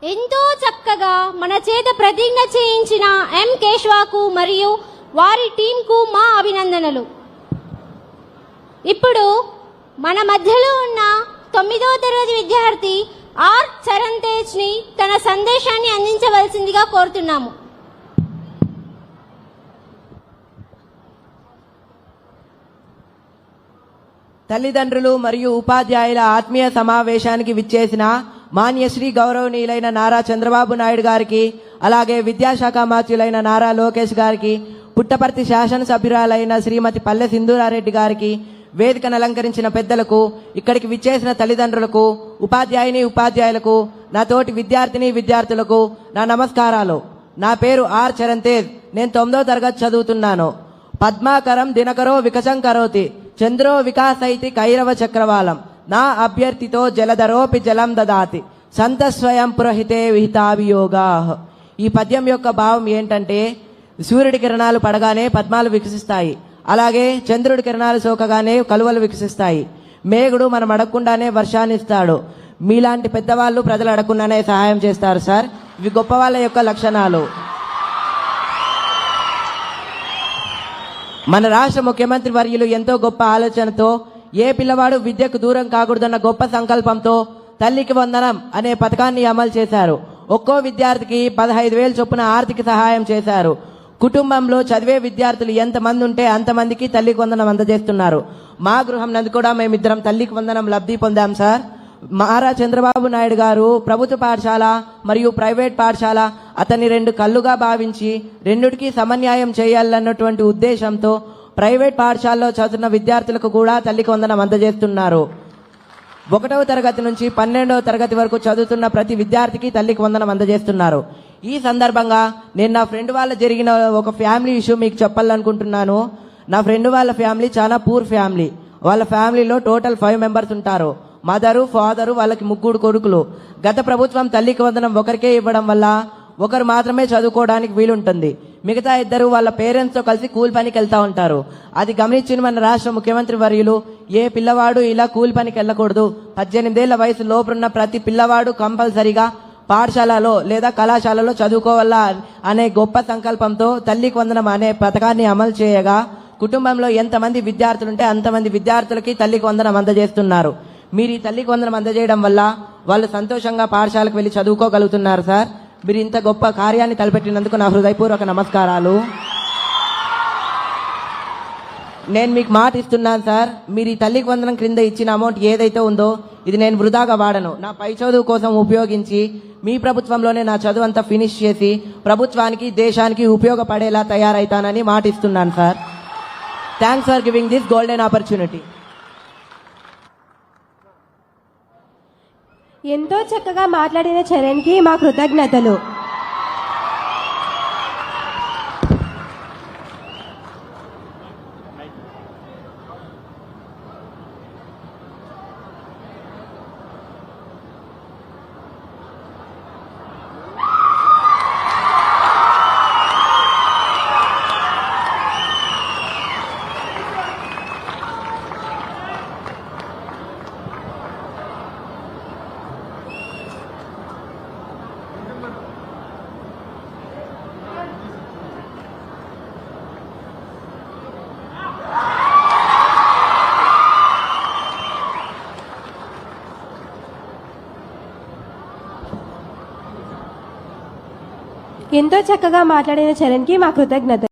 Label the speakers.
Speaker 1: ఎంతో చక్కగా మన చేత ప్రతిజ్ఞ చేయించిన ఎం కేశవాకు మరియు వారి టీంకు మా అభినందనలు. ఇప్పుడు మన మధ్యలో ఉన్న 9వ తరగతి విద్యార్థి ఆర్ చరణ్ తేజ్ ని తన సందేశాన్ని అందించవలసిందిగా కోరుతున్నాము.
Speaker 2: తల్లిదండ్రులు మరియు ఉపాధ్యాయుల ఆత్మీయ సమావేశానికి విచ్చేసిన మాన్యశ్రీ గౌరవనీయులైన నారా చంద్రబాబు నాయుడు గారికి, అలాగే విద్యాశాఖ మంత్రులైన నారా లోకేష్ గారికి, పుట్టపర్తి శాసనసభ్యురాలైన శ్రీమతి పల్లె సింధూరారెడ్డి గారికి, వేదికను అలంకరించిన పెద్దలకు, ఇక్కడికి విచ్చేసిన తల్లిదండ్రులకు, ఉపాధ్యాయులకు, నా తోటి విద్యార్థులకు నా నమస్కారాలు. నా పేరు ఆర్ చరణ్ తేజ్. నేను 9వ తరగతి చదువుతున్నాను. పద్మాకరం దినకరో వికసం కరోతి, చంద్రో వికాసైతి కైరవ చక్రవాలం, నా అభ్యర్థితో జలధరోపి జలం దదాతి, సంత స్వయం పురహితే విహితాభియోగా. ఈ పద్యం యొక్క భావం ఏంటంటే, సూర్యుడి కిరణాలు పడగానే పద్మాలు వికసిస్తాయి, అలాగే చంద్రుడి కిరణాలు సోకగానే కలువలు వికసిస్తాయి. మేఘుడు మనం అడగకుండానే వర్షాన్ని ఇస్తాడు. మీలాంటి పెద్దవాళ్ళు ప్రజలు అడగకుండానే సహాయం చేస్తారు సార్. ఇవి గొప్ప వాళ్ళ యొక్క లక్షణాలు. మన రాష్ట్ర ముఖ్యమంత్రి వర్యులు ఎంతో గొప్ప ఆలోచనతో, ఏ పిల్లవాడు విద్యకు దూరం కాకూడదన్న గొప్ప సంకల్పంతో తల్లికి వందనం అనే పథకాన్ని అమలు చేశారు. ఒక్కో విద్యార్థికి 15,000 చొప్పున ఆర్థిక సహాయం చేశారు. కుటుంబంలో చదివే విద్యార్థులు ఎంతమంది ఉంటే అంతమందికి తల్లికి వందనం అందజేస్తున్నారు. మా గృహం నందు కూడా మేమిద్దరం తల్లికి వందనం లబ్ధి పొందాం సార్. నారా చంద్రబాబు నాయుడు గారు ప్రభుత్వ పాఠశాల మరియు ప్రైవేట్ పాఠశాల అతన్ని 2 కళ్ళుగా భావించి రెండిటికి సమన్యాయం చేయాలన్నటువంటి ఉద్దేశంతో ప్రైవేట్ పాఠశాలలో చదువుతున్న విద్యార్థులకు కూడా తల్లికి వందనం అందజేస్తున్నారు. 1వ తరగతి నుంచి 12వ తరగతి వరకు చదువుతున్న ప్రతి విద్యార్థికి తల్లికి వందనం అందజేస్తున్నారు. ఈ సందర్భంగా నేను నా ఫ్రెండ్ వాళ్ళ జరిగిన ఒక ఫ్యామిలీ ఇష్యూ మీకు చెప్పాలనుకుంటున్నాను. నా ఫ్రెండ్ వాళ్ళ ఫ్యామిలీ చాలా పూర్ ఫ్యామిలీ. వాళ్ళ ఫ్యామిలీలో టోటల్ 5 మెంబర్స్ ఉంటారు. మదరు, ఫాదరు, వాళ్ళకి 3 కొడుకులు. గత ప్రభుత్వం తల్లికి వందనం ఒకరికే ఇవ్వడం వల్ల ఒకరు మాత్రమే చదువుకోవడానికి వీలుంటుంది. మిగతా 2 వాళ్ళ పేరెంట్స్తో కలిసి కూలి పనికి వెళ్తూ ఉంటారు. అది గమనించిన మన రాష్ట్ర ముఖ్యమంత్రి వర్యులు, ఏ పిల్లవాడు ఇలా కూలి పనికి వెళ్ళకూడదు, 18 ఏళ్ల వయసు లోపున్న ప్రతి పిల్లవాడు కంపల్సరిగా పాఠశాలలో లేదా కళాశాలలో చదువుకోవాలా అనే గొప్ప సంకల్పంతో తల్లికి వందనం అనే పథకాన్ని అమలు చేయగా, కుటుంబంలో ఎంతమంది విద్యార్థులుంటే అంతమంది విద్యార్థులకి తల్లికి వందనం అందజేస్తున్నారు. మీరు ఈ తల్లికి వందనం అందజేయడం వల్ల వాళ్ళు సంతోషంగా పాఠశాలకు వెళ్ళి చదువుకోగలుగుతున్నారు సార్. మీరు ఇంత గొప్ప కార్యాన్ని తలపెట్టినందుకు నా హృదయపూర్వక నమస్కారాలు. నేను మీకు మాట ఇస్తున్నాను సార్, మీరు ఈ తల్లికి వందనం క్రింద ఇచ్చిన అమౌంట్ ఏదైతే ఉందో ఇది నేను వృధాగా వాడను. నా పై చదువు కోసం ఉపయోగించి మీ ప్రభుత్వంలోనే నా చదువు అంతా ఫినిష్ చేసి ప్రభుత్వానికి, దేశానికి ఉపయోగపడేలా తయారైతానని మాట ఇస్తున్నాను sir. Thanks for giving this golden opportunity.
Speaker 3: ఎంతో చక్కగా మాట్లాడిన చరణ్కి మా కృతజ్ఞతలు. ఎంతో చక్కగా మాట్లాడిన చరణ్కి మా కృతజ్ఞతలు.